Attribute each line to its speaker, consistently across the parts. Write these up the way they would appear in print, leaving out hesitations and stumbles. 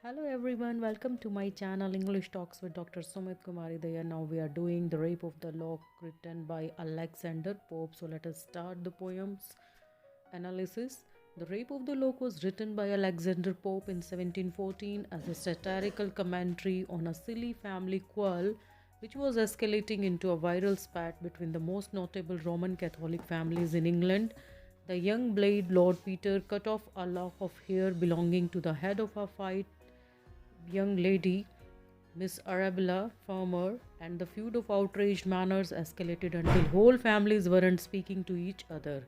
Speaker 1: Hello everyone, welcome to my channel English Talks with Dr. Sumit Kumari Daya. Now we are doing The Rape of the Lock written by Alexander Pope. So let us start the poem's analysis. The Rape of the Lock was written by Alexander Pope in 1714 as a satirical commentary on a silly family quarrel which was escalating into a viral spat between the most notable Roman Catholic families in England. The young blade Lord Peter cut off a lock of hair belonging to the head of a fight young lady, Miss Arabella Farmer, and the feud of outraged manners escalated until whole families weren't speaking to each other.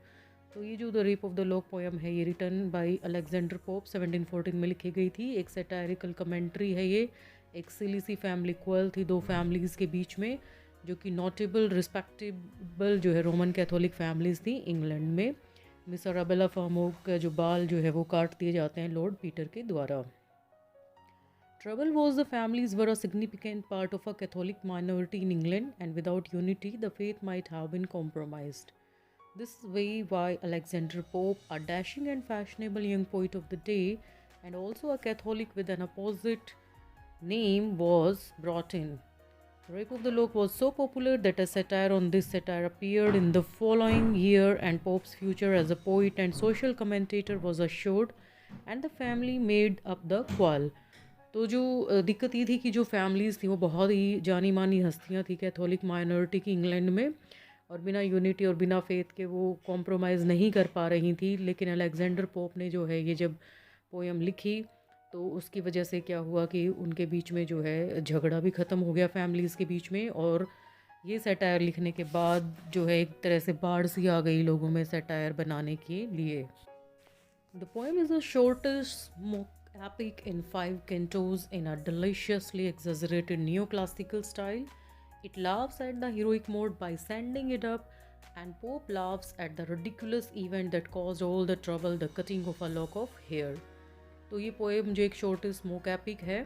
Speaker 1: तो ये जो the rape of the lock poem है ये return by Alexander pope 1714 में लिखी गई थी। एक सैटारिकल कमेंट्री है ये। एक सिली सी फैमिली क्वेल थी दो फैमिलीज़ के बीच में जो कि नोटेबल रिस्पेक्टेबल जो है रोमन कैथोलिक फैमिलीज़ थी इंग्लैंड में। मिस अराबेला फार्मो का जो बाल जो है वो काट दिए जाते हैं लॉर्ड पीटर के द्वारा। Trouble was the families were a significant part of a Catholic minority in England, and without unity, the faith might have been compromised. This is why Alexander Pope, a dashing and fashionable young poet of the day, and also a Catholic with an opposite name, was brought in. Rape of the Lock was so popular that a satire on this satire appeared in the following year, and Pope's future as a poet and social commentator was assured, and the family made up the quarrel. तो जो दिक्कत ये थी कि जो families थी वो बहुत ही जानी मानी हस्तियाँ थी कैथोलिक माइनॉरिटी की इंग्लैंड में, और बिना यूनिटी और बिना फेथ के वो कॉम्प्रोमाइज़ नहीं कर पा रही थी। लेकिन अलेक्जेंडर पोप ने जो है ये जब पोएम लिखी तो उसकी वजह से क्या हुआ कि उनके बीच में जो है झगड़ा भी ख़त्म हो गया फैमिलीज़ के बीच में। और ये सैटायर लिखने के बाद जो है एक तरह से बाढ़ सी आ गई लोगों में सैटायर बनाने के लिए। The poem is a shortest epic in 5 cantos in a deliciously exaggerated neoclassical style. It laughs at the heroic mode by sending it up, and Pope laughs at the ridiculous event that caused all the trouble, the cutting of a lock of hair. तो ये poem जो एक shortest smoke epic है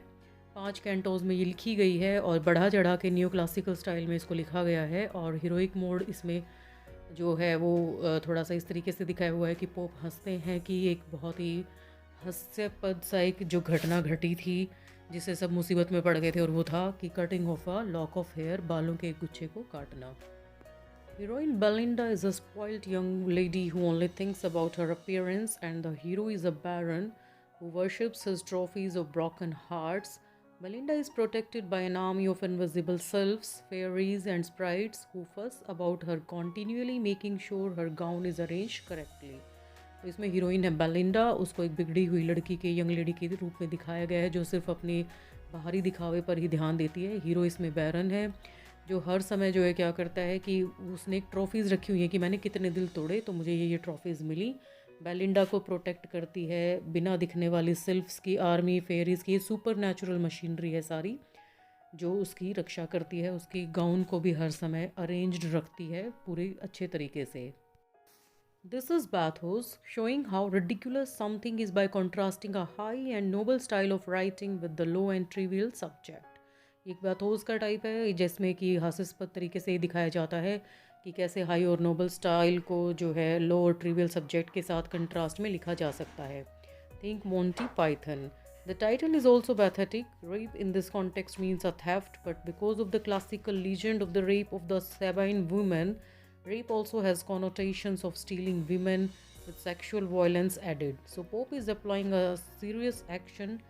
Speaker 1: 5 cantos में ये लिखी गई है और बढ़ा चढ़ा के न्यू क्लासिकल स्टाइल में इसको लिखा गया है। और हीरोइक मोड इसमें जो है वो थोड़ा सा इस तरीके से दिखाया हुआ है कि पोप हंसते हैं कि एक बहुत ही हास्यपद सा एक जो घटना घटी थी जिससे सब मुसीबत में पड़ गए थे, और वो था कि cutting of a lock of hair, बालों के एक गुच्छे को काटना। Heroine Belinda is a spoiled young lady who only thinks about her appearance, and the hero is a baron who worships his trophies of broken hearts. Belinda is protected by an army of invisible sylphs, fairies, and sprites who fuss about her, continually making sure her gown is arranged correctly. तो इसमें heroine है Belinda, उसको एक बिगड़ी हुई लड़की के young lady के रूप में दिखाया गया है जो सिर्फ अपने बाहरी दिखावे पर ही ध्यान देती है। हीरो इसमें बैरन है जो हर समय जो है क्या करता है कि उसने एक ट्रॉफीज़ रखी हुई है कि मैंने कितने दिल तोड़े तो मुझे ये ट्रॉफीज़ मिली। बेलिंडा को प्रोटेक्ट करती है बिना दिखने वाली सिल्फ्स की आर्मी, फेरीज़ की सुपर नेचुरल मशीनरी है सारी जो उसकी रक्षा करती है। उसकी गाउन को भी हर समय अरेंज्ड रखती है पूरे अच्छे तरीके से। This is Bathos, showing how ridiculous something is by contrasting a high and noble style of writing with the low and trivial subject. एक बाथोस का टाइप है जिसमें कि हास्यास्पद तरीके से दिखाया जाता है कि कैसे हाई और नोबल स्टाइल को जो है लो और ट्रिवियल सब्जेक्ट के साथ कंट्रास्ट में लिखा जा सकता है। Think Monty Python. The title is also pathetic. Rape in this context means a theft, but because of the classical legend of the rape of the Sabine woman, rape also has connotations of stealing women with sexual violence added. So Pope is applying a serious action,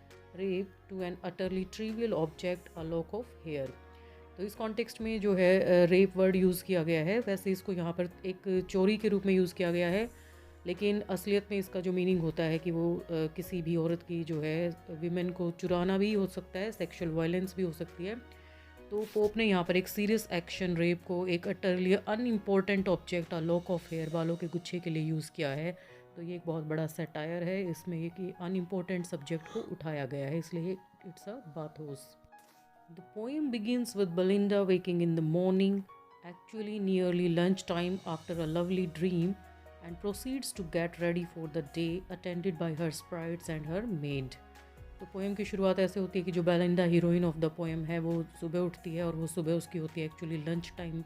Speaker 1: rape, to an utterly trivial object, a lock of hair. तो इस context में जो है rape word use किया गया है, वैसे इसको यहाँ पर एक चोरी के रूप में यूज़ किया गया है, लेकिन असलियत में इसका जो मीनिंग होता है कि वो किसी भी औरत की जो है विमेन को चुराना भी हो सकता है, सेक्सुअल वायलेंस भी हो सकती है। तो पोप ने यहाँ पर एक सीरियस एक्शन रेप को एक utterly unimportant object a lock of hair, बालों के गुच्छे के लिए यूज़ किया है। तो ये एक बहुत बड़ा सैटायर है, इसमें एक अनइम्पोर्टेंट सब्जेक्ट को उठाया गया है, इसलिए it's a bathos. The poem begins with Belinda waking in the morning, actually nearly lunch time after a lovely dream, and proceeds to get ready for the day attended by her sprites and her maid. तो poem की शुरुआत ऐसे होती है कि जो Belinda heroine of the poem है वो सुबह उठती है और वो सुबह उसकी होती है एक्चुअली लंच टाइम।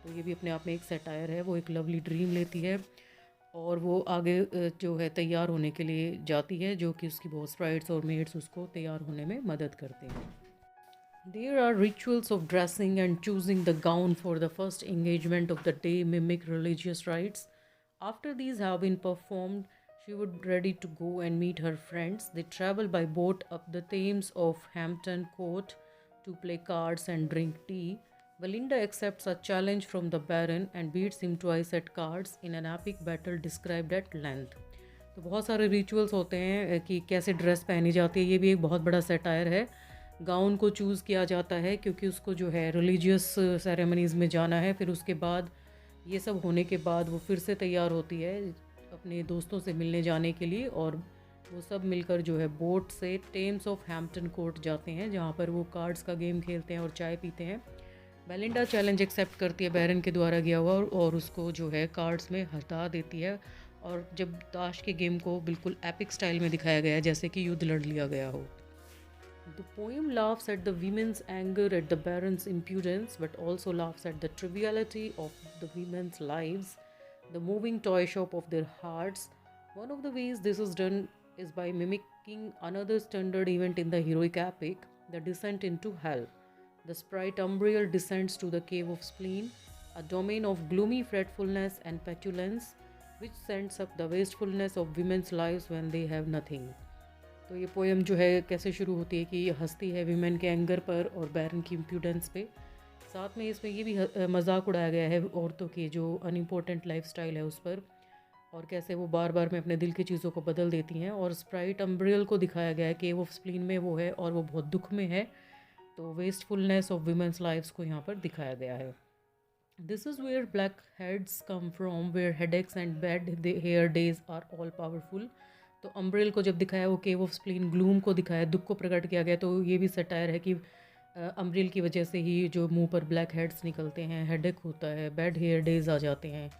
Speaker 1: तो ये भी अपने आप में एक सैटायर है। वो एक लवली ड्रीम लेती है और वो आगे जो है तैयार होने के लिए जाती है, जो कि उसकी बहुत स्प्राइट्स और मेड्स उसको तैयार होने में मदद करते हैं. There are rituals of dressing and choosing the gown for the first engagement of the day mimic religious rites. After these have been performed, she would ready to go and meet her friends. They travel by boat up the Thames of Hampton Court to play cards and drink tea. Belinda accepts a challenge from the Baron and beats him twice at cards in an epic battle described at length. तो बहुत सारे rituals होते हैं कि कैसे dress पहनी जाती है. ये भी एक बहुत बड़ा सेटायर है. गाउन को चूज़ किया जाता है क्योंकि उसको जो है रिलीजियस सेरेमनीज़ में जाना है. फिर उसके बाद ये सब होने के बाद वो फिर से तैयार होती है अपने दोस्तों से मिलने जाने के लिए, और वो सब मिलकर जो है बोट से टेम्स ऑफ हैम्पटन कोर्ट जाते हैं, जहाँ पर वो कार्ड्स का गेम खेलते हैं और चाय पीते हैं. बेलिंडा चैलेंज एक्सेप्ट करती है बैरन के द्वारा किया हुआ, और उसको जो है कार्ड्स में हटा देती है. और जब ताश के गेम को बिल्कुल एपिक स्टाइल में दिखाया गया है, जैसे कि युद्ध लड़ लिया गया हो. The poem laughs at the women's anger at the baron's impudence, but also laughs at the triviality of the women's lives, the moving toy shop of their hearts. One of the ways this is done is by mimicking another standard event in the heroic epic, the descent into hell. The sprite Umbriel descends to the cave of spleen, a domain of gloomy fretfulness and petulance, which sends up the wastefulness of women's lives when they have nothing. तो ये poem जो है कैसे शुरू होती है कि ये हंसती है वीमेन के एंगर पर और बैरन की इम्प्यूडेंस पे. साथ में इसमें ये भी मजाक उड़ाया गया है औरतों की जो अनइम्पोर्टेंट लाइफस्टाइल है उस पर, और कैसे वो बार बार में अपने दिल की चीज़ों को बदल देती हैं. और स्प्राइट अम्ब्रियल को दिखाया गया है कि वो स्प्लीन में वो है और वो बहुत दुख में है. तो वेस्टफुलनेस ऑफ वीमेंस लाइफ्स को यहाँ पर दिखाया गया है. This is where blackheads come from, where headaches and bad hair days are all powerful. तो अम्ब्रेल को जब दिखाया वो केव ऑफ स्प्लीन ग्लूम को दिखाया, दुख को प्रकट किया गया. तो ये भी सटायर है कि अम्ब्रेल की वजह से ही जो मुंह पर ब्लैक हेड्स निकलते हैं, हेडेक होता है, बैड हेयर डेज आ जाते हैं.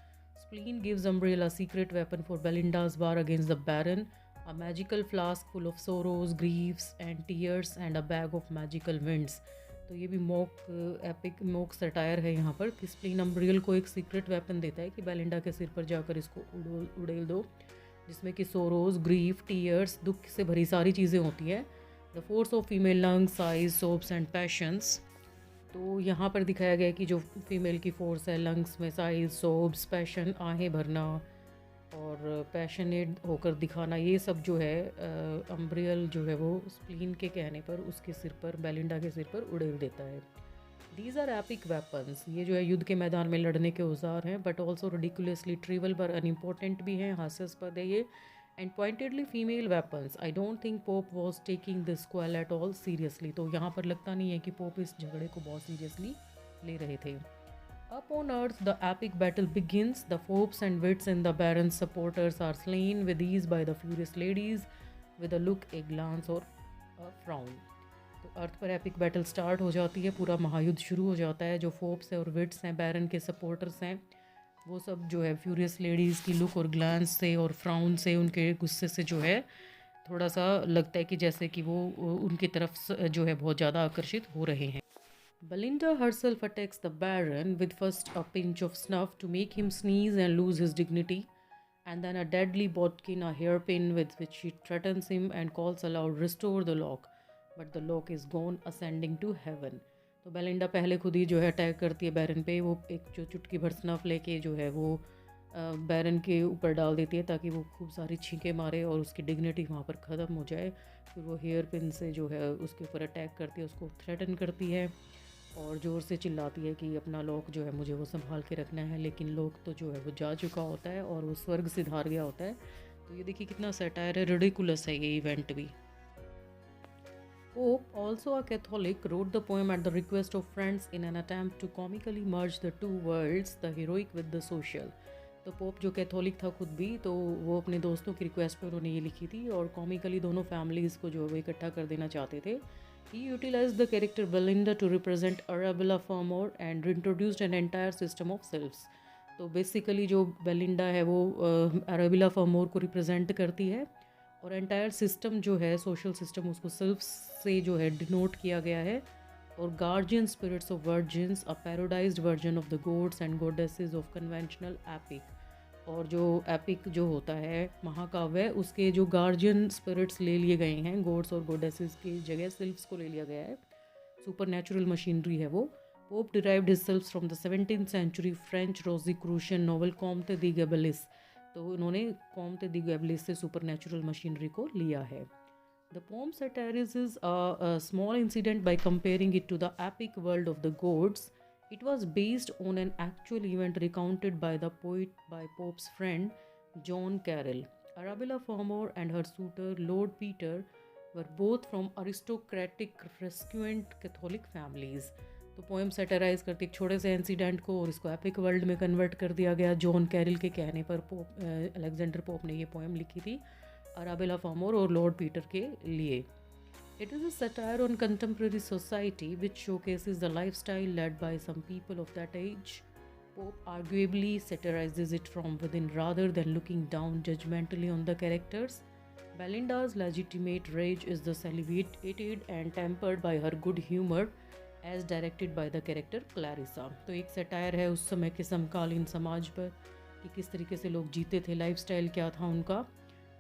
Speaker 1: Spleen gives Umbriel a secret weapon for Belinda's war against the baron, a magical flask full of sorrows, griefs and tears and a bag of magical winds. तो ये भी mock epic mock satire है यहाँ पर कि spleen अम्ब्रेल को एक secret weapon देता है कि बेलिंडा के सिर पर जाकर इसको उड़ेल दो, जिसमें कि सोरोज, ग्रीफ, टीयर्स, दुख से भरी सारी चीज़ें होती हैं. The force of female lungs, size, soaps and patience. तो यहाँ पर दिखाया गया कि जो फीमेल की फोर्स है, लंग्स में साइज, सोप्स, पैशन, आहें भरना और पैशनेट होकर दिखाना, ये सब जो है अम्ब्रियल जो है वो स्प्लीन के कहने पर उसके सिर पर, बेलिंडा के सिर पर उड़ेल देता है. These are epic weapons. ये जो है युद्ध के मैदान में लड़ने के औजार हैं, बट ऑल्सो रिडिकुलसली ट्रिवल पर अनइम्पोर्टेंट भी हैं, हास्यास्पद है ये, and pointedly female weapons. I don't think pope was taking this quail at all seriously. तो यहाँ पर लगता नहीं है कि पोप इस झगड़े को बहुत सीरियसली ले रहे थे. Up on earth, the epic battle begins. The fops and wits in the baron's supporters are slain with ease by the furious ladies with a look, a glance or a frown. तो अर्थ पर epic battle start हो जाती है, पूरा महायुद्ध शुरू हो जाता है. जो फोप्स हैं और विट्स हैं, बैरन के सपोर्टर्स हैं, वो सब जो है फ्यूरियस लेडीज़ की लुक और ग्लांस से और फ्राउन से, उनके गुस्से से जो है थोड़ा सा लगता है कि जैसे कि वो उनकी तरफ जो है बहुत ज़्यादा आकर्षित हो रहे हैं. Belinda herself attacks the Baron with first a pinch of snuff to make him sneeze and lose his dignity, and then a deadly bodkin, a hairpin with which she threatens him and calls aloud, "Restore the lock." But the lock is gone, ascending to heaven. तो Belinda पहले खुद ही जो है attack करती है बैरन पे. वो एक जो चुटकी भर स्नफ लेके जो है वो बैरन के ऊपर डाल देती है ताकि वो खूब सारी छींके मारे और उसकी डिग्निटी वहाँ पर ख़त्म हो जाए. फिर वो हेयर पिन से जो है उसके ऊपर अटैक करती है, उसको थ्रेटन करती है और ज़ोर से चिल्लाती है कि अपना लॉक जो है मुझे वो संभाल के रखना है. लेकिन लॉक तो जो है वो जा चुका होता है और वो स्वर्ग सिधार गया होता है. तो ये देखिए कितना सैटायर है, रिडिकुलस है ये इवेंट भी. Pope, also a Catholic, wrote the poem at the request of friends in an attempt to comically merge the two worlds, the heroic with the social. तो पोप जो कैथोलिक था खुद भी, तो वो अपने दोस्तों की रिक्वेस्ट पर उन्होंने ये लिखी थी और कॉमिकली दोनों फैमिलीज़ को जो है वो इकट्ठा कर देना चाहते थे. He utilized the character Belinda to represent Arabella Fermor and introduced an entire system of sylphs. तो बेसिकली जो बेलिंडा है वो अरेबिला फर्मोर को रिप्रेजेंट करती है और एंटायर सिस्टम जो है सोशल सिस्टम उसको सिल्फ्स से जो है डिनोट किया गया है. और guardian spirits of virgins, a parodized version of the gods and goddesses of conventional epic. और जो एपिक जो होता है महाकाव्य, उसके जो गार्जियन स्पिरिट्स ले लिए गए हैं, गॉड्स और गॉडेसेस की जगह सिल्फ्स को ले लिया गया है, सुपर नेचुरल मशीनरी है वो. Pope derived himself from the 17th century French Rosicrucian novel Comte de Gabalis. तो उन्होंने कॉम्ते दी गैबलिस से सुपर नेचुरल मशीनरी को लिया है. The poem satirizes a small incident by comparing it to the epic world of the gods. It was based on an actual event recounted by the poet by Pope's friend John Carroll. Arabella Fermor and her suitor Lord Peter were both from aristocratic rescuant Catholic families. तो poem सेटराइज करती एक छोटे से incident को और इसको epic world में convert कर दिया गया. जॉन कैरल के कहने पर अलेक्जेंडर पोप ने ये पोएम लिखी थी अराबेला फॉर्मोर और लॉर्ड पीटर के लिए. It is a satire on contemporary society which showcases the lifestyle led by some people of that age. Pope arguably satirizes it from within rather than looking down judgmentally on the characters. Belinda's legitimate rage is thus alleviated and tempered by her good humor as directed by the character Clarissa. तो एक satire है उस समय के समकालीन समाज पर कि किस तरीके से लोग जीते थे, लाइफस्टाइल क्या था उनका,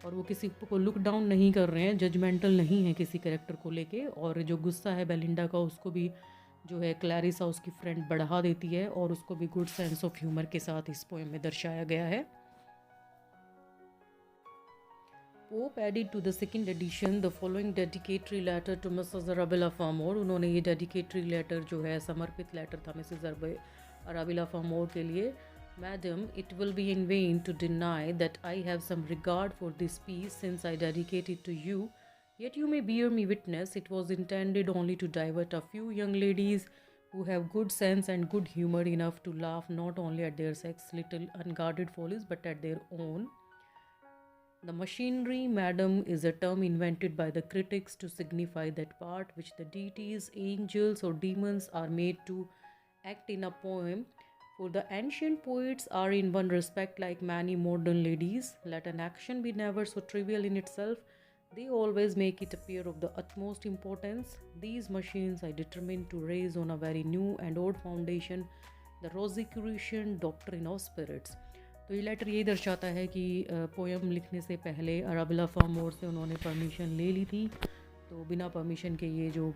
Speaker 1: और वो किसी को लुक डाउन नहीं कर रहे हैं, जजमेंटल नहीं है किसी कैरेक्टर को लेके. और जो गुस्सा है बेलिंडा का उसको भी जो है क्लैरिसा उसकी फ्रेंड बढ़ा देती है और उसको भी गुड सेंस ऑफ ह्यूमर के साथ इस पोएम में दर्शाया गया है. Pope added to the second edition the following dedicatory letter to Mrs Arabella Fermor. उन्होंने ये डेडिकेटरी लेटर जो है समर्पित लेटर था मिसेस अराबेला फर्मोर के लिए. Madam, it will be in vain to deny that I have some regard for this piece since I dedicate it to you. Yet you may bear me witness it was intended only to divert a few young ladies who have good sense and good humor enough to laugh not only at their sex little unguarded follies but at their own. The machinery, madam, is a term invented by the critics to signify that part which the deities, angels or demons are made to act in a poem. For the ancient poets are in one respect like many modern ladies. Let an action be never so trivial in itself, they always make it appear of the utmost importance. These machines I determined to raise on a very new and old foundation, the Rosicrucian doctrine of spirits. तो ये letter ये दर्शाता है कि poem लिखने से पहले अराबेला फर्मोर से उन्होंने परमिशन ले ली थी. तो बिना परमिशन के ये जो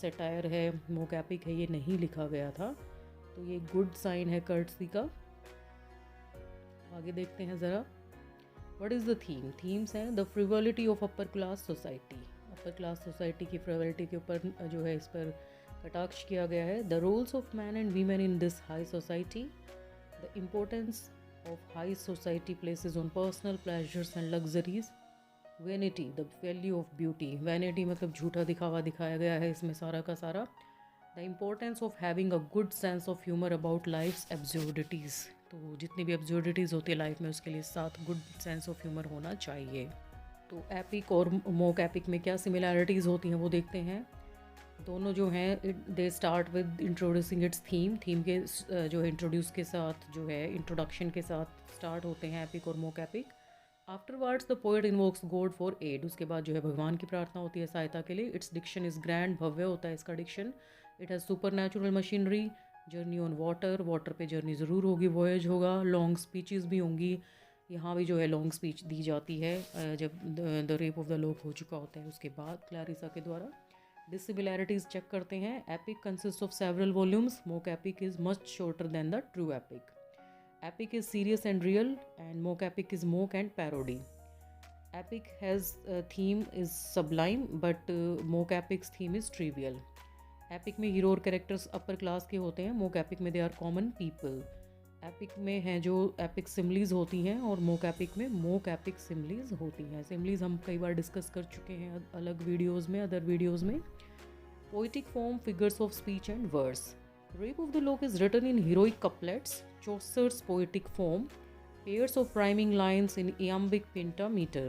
Speaker 1: सेटायर है, मोकैपिक है, ये नहीं लिखा गया था. तो ये गुड साइन है कर्टसी का. आगे देखते हैं ज़रा. What is the theme? Themes हैं the frivolity of upper class society. Upper class society की फ्रिवलिटी के ऊपर जो है इस पर कटाक्ष किया गया है. The roles of man and women in this high society. The importance of high society places on personal pleasures and luxuries. Vanity, the value of beauty. Vanity मतलब झूठा दिखावा दिखाया गया है इसमें सारा का सारा. The importance of having a good sense of humor about life's absurdities. तो जितनी भी absurdities होती है लाइफ में उसके लिए साथ good sense of humor होना चाहिए. तो एपिक और मोक एपिक में क्या सिमिलैरिटीज़ होती हैं वो देखते हैं. दोनों जो हैं they start with introducing it's theme. Theme के जो है इंट्रोड्यूस के साथ जो है इंट्रोडक्शन के साथ स्टार्ट होते हैं एपिक और mock epic. Afterwards the poet invokes god for aid. उसके बाद जो है भगवान की प्रार्थना होती है सहायता के लिए. इट्स डिक्शन इज़ ग्रैंड, भव्य होता है इसका diction. It has supernatural machinery. Journey on water, water पे जर्नी ज़रूर होगी, वॉयज होगा. लॉन्ग स्पीचेस भी होंगी. यहाँ भी जो है लॉन्ग स्पीच दी जाती है जब the rape of the lock हो चुका होता है उसके बाद क्लैरिसा के द्वारा. डिसिमिलैरिटीज़ चेक करते हैं. Epic consist of several volumes. Mock epic is much shorter than the true epic. Epic is serious and real, and mock epic is mock and parody. Epic has theme is sublime, but mock epic's theme is trivial. Epic में hero और characters upper class के होते हैं. Mock epic में they are common people. Epic में हैं जो epic similes होती हैं और मोक एपिक में मोक एपिक सिमलीज होती हैं. सिमलीज हम कई बार डिस्कस कर चुके हैं अलग वीडियोज़ में, अदर वीडियोज़ में. Poetic form, figures of speech and verse. Rape of the Lock is written in heroic couplets, Chaucer's poetic form, pairs of rhyming lines in iambic pentameter.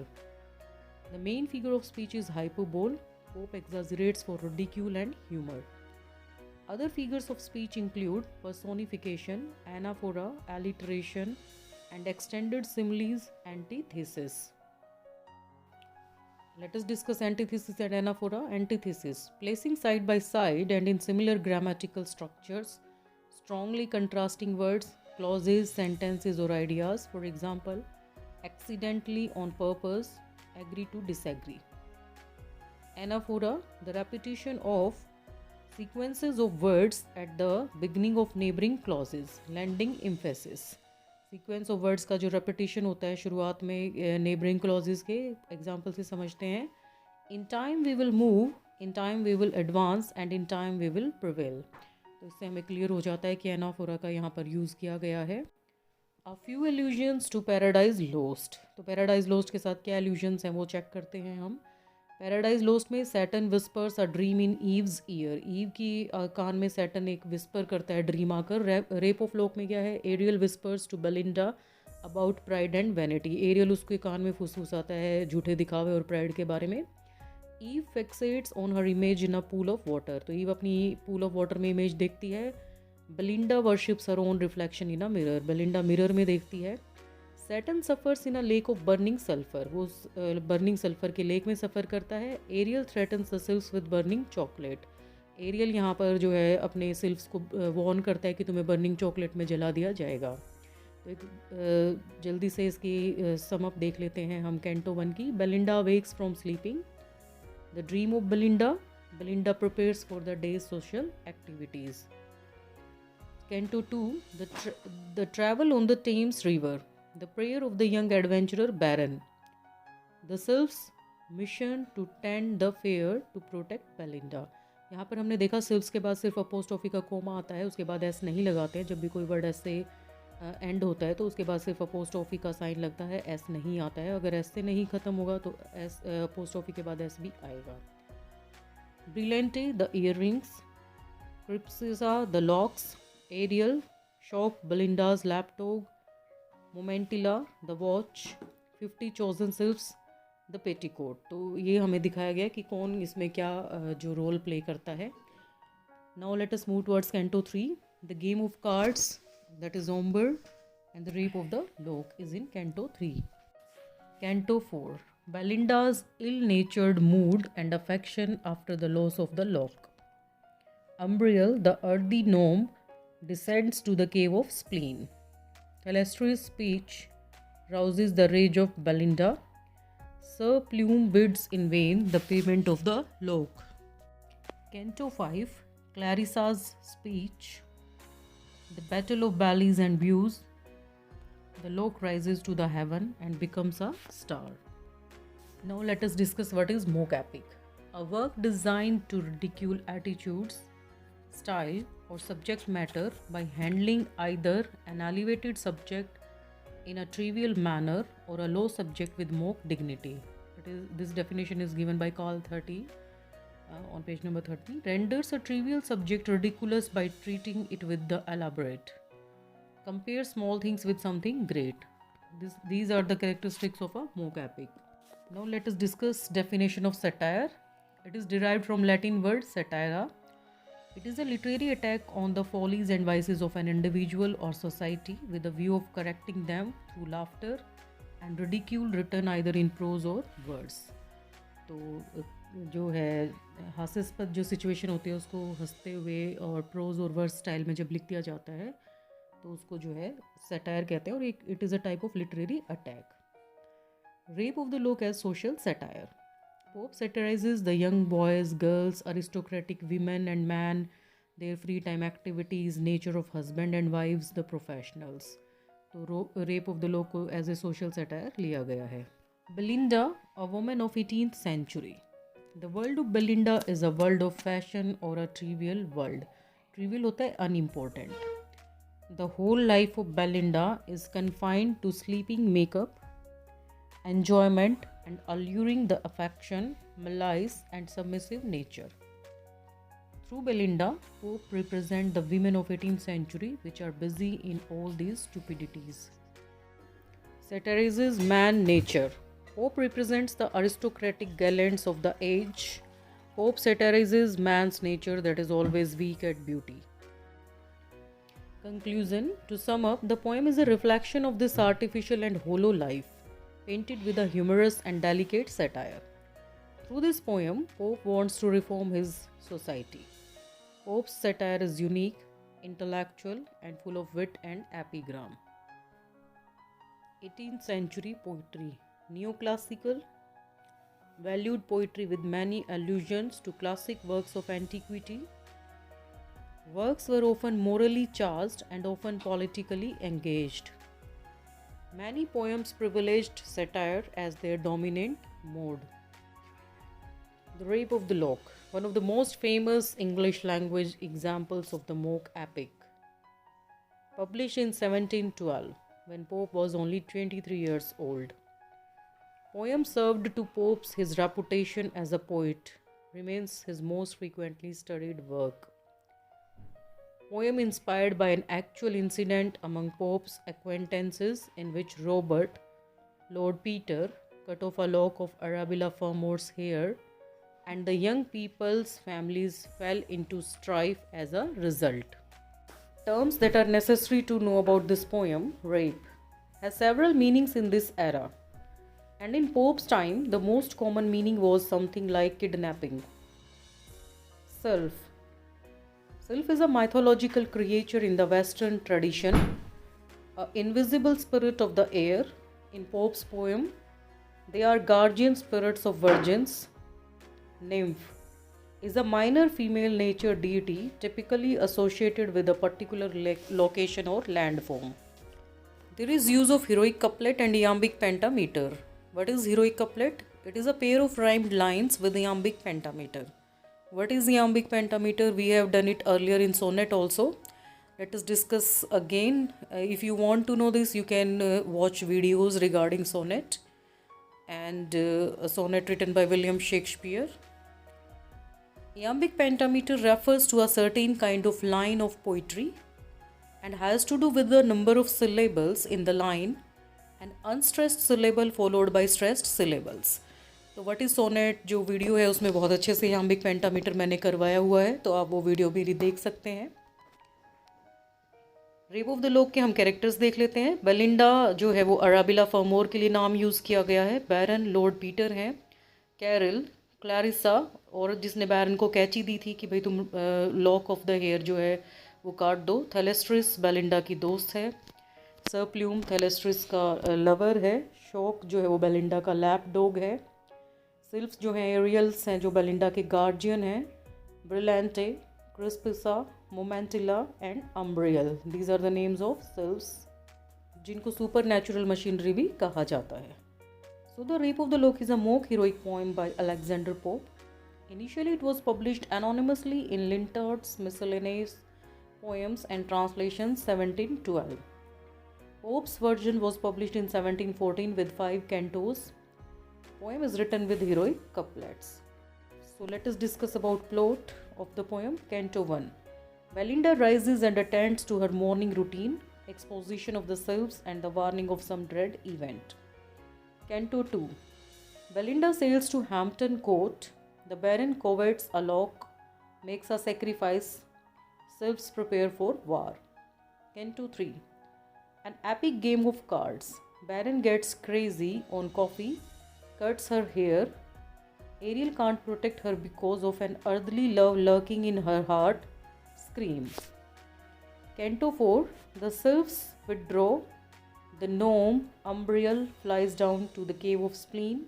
Speaker 1: The main figure of speech is hyperbole. Pope exaggerates for ridicule and humor. Other figures of speech include personification, anaphora, alliteration, and extended similes, antithesis. Let us discuss antithesis and anaphora. Antithesis: placing side by side and in similar grammatical structures, strongly contrasting words, clauses, sentences, or ideas. For example, accidentally, on purpose, agree to disagree. Anaphora, the repetition of sequences of words at the beginning of neighboring clauses, lending emphasis. Sequence of words का जो repetition होता है शुरुआत में neighbouring clauses के example से समझते हैं. In time we will move, in time we will advance and in time we will prevail. तो इससे हमें क्लियर हो जाता है कि एनाफोरा का यहाँ पर यूज़ किया गया है. A few allusions to Paradise Lost. तो पैराडाइज लोस्ट के साथ क्या एल्यूजन्स हैं वो चेक करते हैं हम. पैराडाइज लोस्ट में Satan whispers a dream in Eve's ear. Eve की कान में सैटर्न एक विस्पर करता है, ड्रीम आकर. रेप ऑफ लोक में क्या है, Ariel whispers to Belinda about pride and vanity. Ariel उसके कान में फुसफुसाता है झूठे दिखावे और प्राइड के बारे में. Eve fixates on her image in a pool of water. तो ईव अपनी पूल ऑफ वाटर में इमेज देखती है. Belinda worships her own reflection in a mirror. Belinda mirror में देखती है. Saturn suffers in a lake of burning sulphur. वो burning sulphur के लेक में सफ़र करता है. Ariel threatens the sylphs with burning chocolate. Ariel यहाँ पर जो है अपने सिल्व्स को वॉर्न करता है कि तुम्हें बर्निंग चॉकलेट में जला दिया जाएगा. तो एक जल्दी से इसकी सम अप देख लेते हैं हम कैंटो 1 की. Belinda wakes from sleeping. The dream of Belinda. Belinda prepares for the day's social activities. Canto 2, the travel on the Thames river. The prayer of the young adventurer Baron. The sylphs' mission to tend the fair to protect Belinda. यहाँ पर हमने देखा सिल्व्स के बाद सिर्फ apostrophe का coma आता है, उसके बाद एस नहीं लगाते हैं. जब भी कोई वर्ड एस से एंड होता है तो उसके बाद सिर्फ अपोस्ट्रोफी का साइन लगता है, एस नहीं आता है. अगर एस से नहीं ख़त्म होगा तो एस अपोस्ट्रोफी के बाद एस भी आएगा. Brillante the earrings. Crispissa the locks. Ariel Shock Belinda's lapdog. Momentilla the watch. 50 chosen sylphs the petticoat. तो ये हमें दिखाया गया कि कौन इसमें क्या जो रोल प्ले करता है. Now let us move towards canto 3. The game of cards that is ombre and the rape of the lock is in canto 3. Canto 4, Belinda's ill natured mood and affection after the loss of the lock. Umbriel, the earthy gnome, descends to the cave of spleen. Calestri's speech rouses the rage of Belinda. Sir Plume bids in vain the payment of the lock. Canto 5, Clarissa's speech. The battle of valleys and views. The lock rises to the heaven and becomes a star. Now let us discuss what is mock epic. A work designed to ridicule attitudes, style, or subject matter by handling either an elevated subject in a trivial manner or a low subject with mock dignity. This definition is given by Carl 30 on page number 30. Renders a trivial subject ridiculous by treating it with the elaborate. Compare small things with something great. These are the characteristics of a mock epic. Now let us discuss definition of satire. It is derived from Latin word satira. It is a literary attack on the follies and vices of an individual or society with a view of correcting them through laughter and ridicule written either in prose or verse. तो जो है हास्यास्पद जो situation होती है उसको हंसते हुए और प्रोज और वर्स स्टाइल में जब लिख दिया जाता है तो उसको जो है सटायर कहते हैं और it is a type of literary attack. Rape of the lock as social satire. Pope satirizes the young boys, girls, aristocratic women and men, their free time activities, nature of husband and wives, the professionals. तो rape of the लोक को as a social satire लिया गया है. Belinda, a woman of 18th century. The world of Belinda is a world of fashion or a trivial world. Trivial होता है unimportant. The whole life of Belinda is confined to sleeping makeup, enjoyment, and alluring the affection, malice, and submissive nature. Through Belinda, Pope represents the women of 18th century which are busy in all these stupidities. Satirizes man nature. Pope represents the aristocratic gallants of the age. Pope satirizes man's nature that is always weak at beauty. Conclusion. To sum up, the poem is a reflection of this artificial and hollow life, painted with a humorous and delicate satire. Through this poem, Pope wants to reform his society. Pope's satire is unique intellectual, and full of wit and epigram. 18th century poetry. Neoclassical, valued poetry with many allusions to classic works of antiquity. Works were often morally charged and often politically engaged. Many poems privileged satire as their dominant mode. The Rape of the Lock, one of the most famous English language examples of the mock epic. Published in 1712, when Pope was only 23 years old. Poem served to Pope's his reputation as a poet, remains his most frequently studied work. Poem inspired by an actual incident among Pope's acquaintances in which Robert, Lord Peter, cut off a lock of Arabella Fermore's hair, and the young people's families fell into strife as a result. Terms that are necessary to know about this poem, rape, has several meanings in this era. And in Pope's time, the most common meaning was something like kidnapping. Sylph. Sylph is a mythological creature in the Western tradition, an invisible spirit of the air. In Pope's poem, they are guardian spirits of virgins. Nymph is a minor female nature deity typically associated with a particular location or landform. There is use of heroic couplet and iambic pentameter. What is heroic couplet? It is a pair of rhymed lines with iambic pentameter. What is iambic pentameter? We have done it earlier in sonnet also. Let us discuss again. If you want to know this, you can watch videos regarding sonnet and a sonnet written by William Shakespeare. Iambic pentameter refers to a certain kind of line of poetry and has to do with the number of syllables in the line, an unstressed syllable followed by stressed syllables. तो what is sonnet जो video है उसमें बहुत अच्छे से iambic pentameter मैंने करवाया हुआ है, तो आप वो वीडियो मेरी देख सकते हैं. रेप ऑफ द लॉक के हम कैरेक्टर्स देख लेते हैं. बेलिंडा जो है वो अराबिला फर्मोर के लिए नाम यूज़ किया गया है. बैरन लॉर्ड पीटर हैं. कैरल क्लैरिसा, और जिसने बैरन को कैची दी थी कि भाई तुम लॉक ऑफ द हेयर जो है वो काट दो. थेलेस्ट्रिस बेलिंडा की दोस्त है. सर प्लूम थेलेस्ट्रिस का लवर है. शॉक जो है वो बेलिंडा का लैप डॉग है. सिल्फ्स जो हैं एरियल्स हैं जो बेलिंडा के गार्जियन हैं. Brillante, Crispissa, Momentilla and Umbriel, these are the names of sylphs जिनको सुपर नेचुरल मशीनरी भी कहा जाता है. So the Rape of the Lock is a mock heroic poem by Alexander Pope. Initially it was published anonymously in Lintart's Miscellaneous Poems and Translations 1712. Pope's version was published in 1714 with 5 cantos. Poem is written with heroic couplets. So let us discuss about plot of the poem. Canto 1. Belinda rises and attends to her morning routine, exposition of the sylphs and the warning of some dread event. Canto 2. Belinda sails to Hampton Court. The Baron covets a lock, makes a sacrifice. Sylphs prepare for war. Canto 3. An epic game of cards. Baron gets crazy on coffee, cuts her hair. Ariel can't protect her because of an earthly love lurking in her heart. Scream. Canto 4. The sylphs withdraw. The gnome Umbriel flies down to the cave of spleen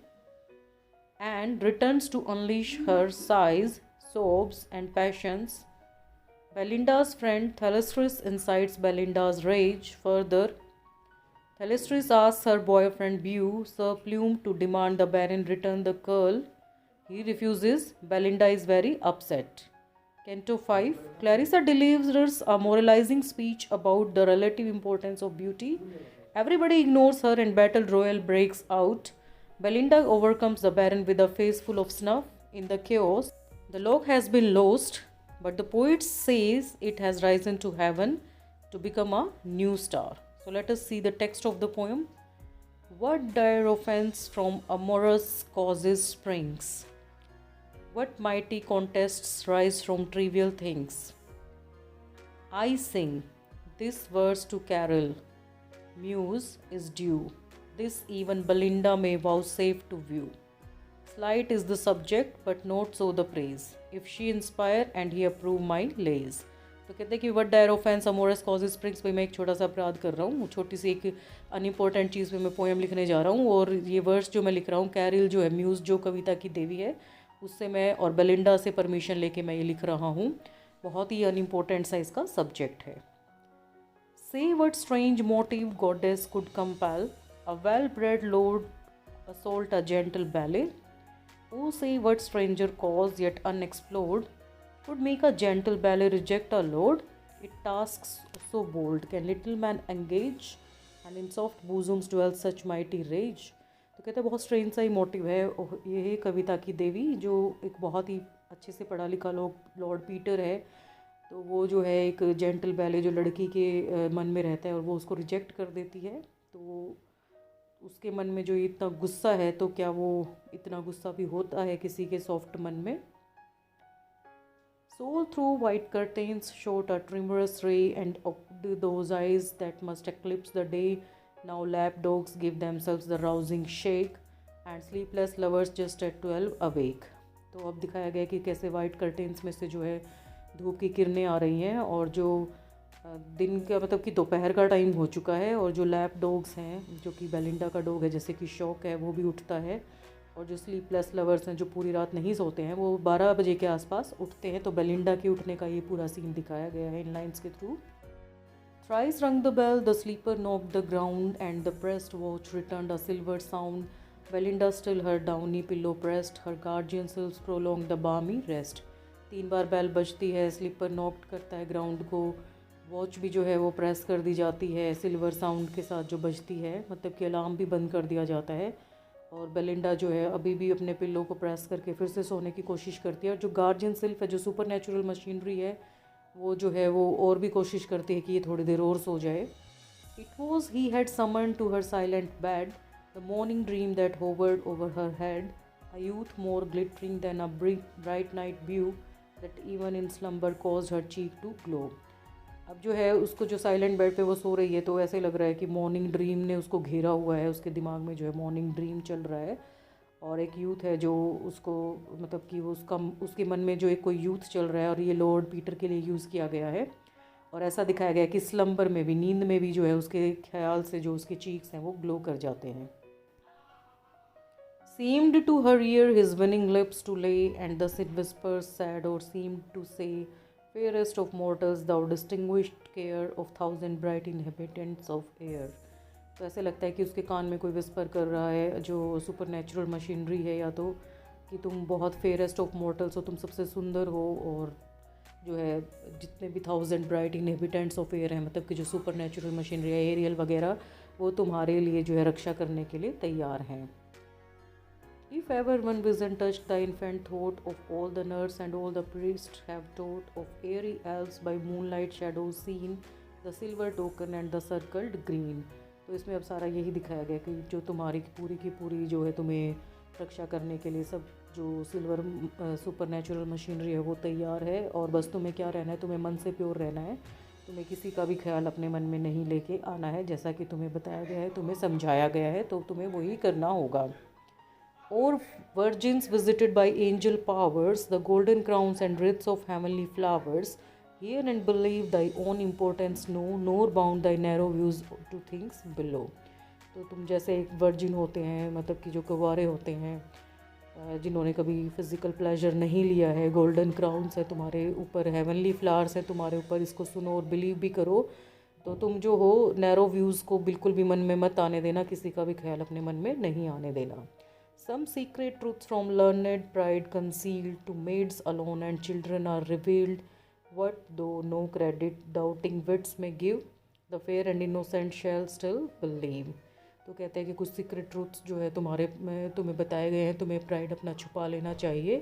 Speaker 1: and returns to unleash her sighs, sobs, and passions. Belinda's friend Thalestris incites Belinda's rage further. Thalestris asks her boyfriend Beau, Sir Plume, to demand the Baron return the curl. He refuses. Belinda is very upset. Canto 5. Clarissa delivers a moralizing speech about the relative importance of beauty. Everybody ignores her and battle royal breaks out. Belinda overcomes the Baron with a face full of snuff. In the chaos, the lock has been lost, but the poet says it has risen to heaven to become a new star. So let us see the text of the poem. What dire offense from amorous causes springs? What mighty contests rise from trivial things? I sing this verse to Carol. Muse is due. This even Belinda may vouchsafe to view. Slight is the subject, but not so the praise. If she inspire and he approve my lays. तो कहते हैं कि what dire offence amorous cause springs पे मैं एक छोटा सा अपराध कर रहा हूँ, छोटी सी एक अनइम्पोर्टेंट चीज़ पे मैं पोएम लिखने जा रहा हूँ। और ये वर्स जो मैं लिख रहा हूँ, कैरिल जो है म्यूज़ जो कविता की देवी है उससे मैं और बेलिंडा से परमिशन लेके मैं ये लिख रहा हूँ। बहुत ही अनइम्पोर्टेंट सा इसका सब्जेक्ट है। से what strange motive goddess could compel a well bread Lord assault a gentle ballet. Oh, say what stranger cause yet unexplored would make a gentle ballet reject a load? It tasks so bold, can little man engage, and in soft bosoms dwell such mighty rage. तो कहते हैं बहुत strange सा ही motive है। ये है कविता की देवी जो एक बहुत ही अच्छे से पढ़ा लिखा लोग लॉर्ड पीटर है। तो वो जो है एक जेंटल बैले जो लड़की के मन में रहता है और वो उसको रिजेक्ट कर देती है। तो उसके मन में जो इतना गुस्सा है, तो क्या वो इतना गुस्सा भी होता है किसी के सॉफ्ट मन में। Soul through white curtains shot a tremulous ray and opened those eyes that must eclipse the day. Now lap dogs give themselves the rousing shake and sleepless lovers just at 12 awake. तो अब दिखाया गया कि कैसे white curtains में से जो है धूप की किरणें आ रही हैं और जो दिन का मतलब कि दोपहर का टाइम हो चुका है और जो लैप डॉग्स हैं जो कि बेलिंडा का डॉग है जैसे कि शौक है वो भी उठता है और जो स्लीपलेस लवर्स हैं जो पूरी रात नहीं सोते हैं वो 12 बजे के आसपास उठते हैं। तो बेलिंडा के उठने का ये पूरा सीन दिखाया गया है इन लाइन्स के through. Thrice rung the bell, the slipper knocked the ground and the pressed watch returned a silver sound. Belinda still her downy pillow pressed, her guardian sylph prolong the balmy rest. 3 बार bell बजती है, sleeper knocked करता है ground को, watch भी जो है वो प्रेस कर दी जाती है सिल्वर साउंड के साथ जो बजती है, मतलब कि अलार्म भी बंद कर दिया जाता है। और बेलिंडा जो है अभी भी अपने पिल्लो को प्रेस करके फिर से सोने की कोशिश करती है। और जो गार्जियन सिल्फ है जो सुपर नेचुरल मशीनरी है वो जो है वो और भी कोशिश करती है कि ये थोड़ी देर और सो जाए। It was he had summon to her silent bed the morning dream that hovered over her head, a youth more glittering than a bright night view that even in slumber cause her cheek to glow. अब जो है उसको जो silent bed पे वो सो रही है तो ऐसे लग रहा है कि मॉर्निंग ड्रीम ने उसको घेरा हुआ है, उसके दिमाग में जो है मॉर्निंग ड्रीम चल रहा है। और एक यूथ है जो उसको मतलब कि वो उसके मन में जो एक कोई यूथ चल रहा है और ये लॉर्ड पीटर के लिए यूज़ किया गया है। और ऐसा दिखाया गया है कि स्लम्बर में भी, नींद में भी जो है उसके ख्याल से जो उसके चीक्स हैं वो ग्लो कर जाते हैं। Seemed to her ear his winning lips to lay, and thus it whispers sad or seemed to say, fairest of mortals, thou distinguished care of thousand bright inhabitants of air. तो ऐसे लगता है कि उसके कान में कोई विस्पर कर रहा है जो सुपर नेचुरल मशीनरी है, या तो कि तुम बहुत फेयरेस्ट ऑफ मॉर्टल्स हो, तुम सबसे सुंदर हो, और जो है जितने भी 1000 ब्राइट इनहेबिटेंट्स ऑफ एयर हैं, मतलब कि जो सुपर नेचुरल मशीनरी है एरियल वगैरह, वो तुम्हारे लिए जो है रक्षा करने के लिए तैयार हैं। If ever one vision touched the infant thought of all the nurse and all the priests have taught of airy elves by moonlight shadows seen, the silver token and the circled green. तो इसमें अब सारा यही दिखाया गया कि जो तुम्हारी पूरी की पूरी जो है तुम्हें रक्षा करने के लिए सब जो सिल्वर सुपर नेचुरल मशीनरी है वो तैयार है, और बस तुम्हें क्या रहना है, तुम्हें मन से प्योर रहना है, तुम्हें किसी का भी ख्याल अपने मन में नहीं लेके आना है, जैसा कि तुम्हें बताया गया है, तुम्हें समझाया गया है, तो तुम्हें वही करना होगा। Or virgins visited by angel powers, the golden crowns and wreaths of heavenly flowers, hear and believe thy own importance know, nor bound thy narrow views to things below. तो तुम जैसे एक वर्जिन होते हैं, मतलब कि जो कुंवारे होते हैं जिन्होंने कभी फिजिकल प्लेजर नहीं लिया है, गोल्डन क्राउन्स है तुम्हारे ऊपर, हेवनली फ्लावर्स हैं तुम्हारे ऊपर, इसको सुनो और बिलीव भी करो। तो तुम जो हो नैरो व्यूज़ को बिल्कुल भी मन में मत आने देना, किसी का भी ख्याल अपने मन में नहीं आने देना। Some secret truths from learned pride concealed, to maids alone and children are revealed. What though no credit doubting wits may give, the fair and innocent shall still believe. तो कहते हैं कि कुछ सीक्रेट ट्रूथ्स जो है तुम्हारे में तुम्हें बताए गए हैं, तुम्हें प्राइड अपना छुपा लेना चाहिए।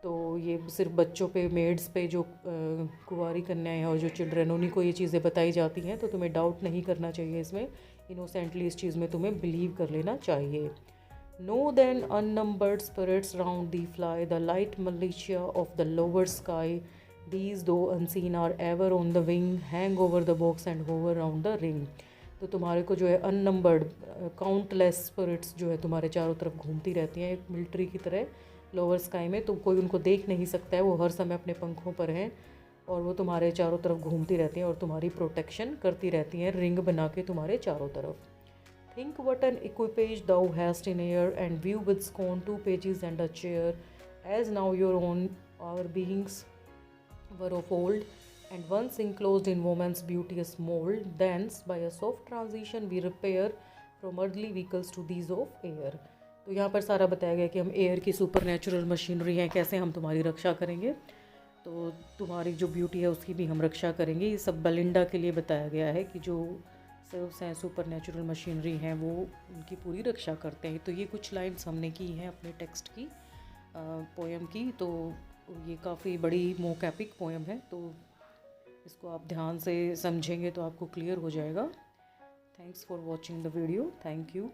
Speaker 1: तो ये सिर्फ बच्चों पे, मेड्स पे, जो कुंवारी कन्याएं हैं और जो चिल्ड्रन, उन्हीं को ये चीज़ें बताई जाती हैं। तो तुम्हें डाउट नहीं करना चाहिए इसमें, इनोसेंटली इस चीज़ में तुम्हें बिलीव कर लेना चाहिए। Know then unnumbered spirits round thee fly, the light militia of the lower sky. These though unseen are ever on the wing, hang over the box and hover round the ring. तो तुम्हारे को जो है unnumbered countless spirits जो है तुम्हारे चारों तरफ घूमती रहती हैं, एक मिलिट्री की तरह लोअर स्काई में। तो कोई उनको देख नहीं सकता है, वो हर समय अपने पंखों पर हैं और वो तुम्हारे चारों तरफ घूमती रहती हैं और तुम्हारी प्रोटेक्शन करती रहती हैं, रिंग बना के तुम्हारे चारों तरफ। Think what an equipage thou hast in air, and view with scorn 2 pages and a chair, as now your own our beings were of old, and once enclosed in woman's beauteous mold. Thence, by a soft transition, we repair from earthly vehicles to these of air. तो यहाँ पर सारा बताया गया कि हम air की super natural machinery हैं, कैसे हम तुम्हारी रक्षा करेंगे, तो तुम्हारी जो ब्यूटी है उसकी भी हम रक्षा करेंगे। ये सब बेलिंडा के लिए बताया गया है कि जो सिर्फ हैं सुपर नेचुरल मशीनरी हैं वो उनकी पूरी रक्षा करते हैं। तो ये कुछ लाइन्स हमने की हैं अपने टेक्स्ट की पोएम की। तो ये काफ़ी बड़ी मोकैपिक पोएम है, तो इसको आप ध्यान से समझेंगे तो आपको क्लियर हो जाएगा। Thanks for watching the video. Thank you.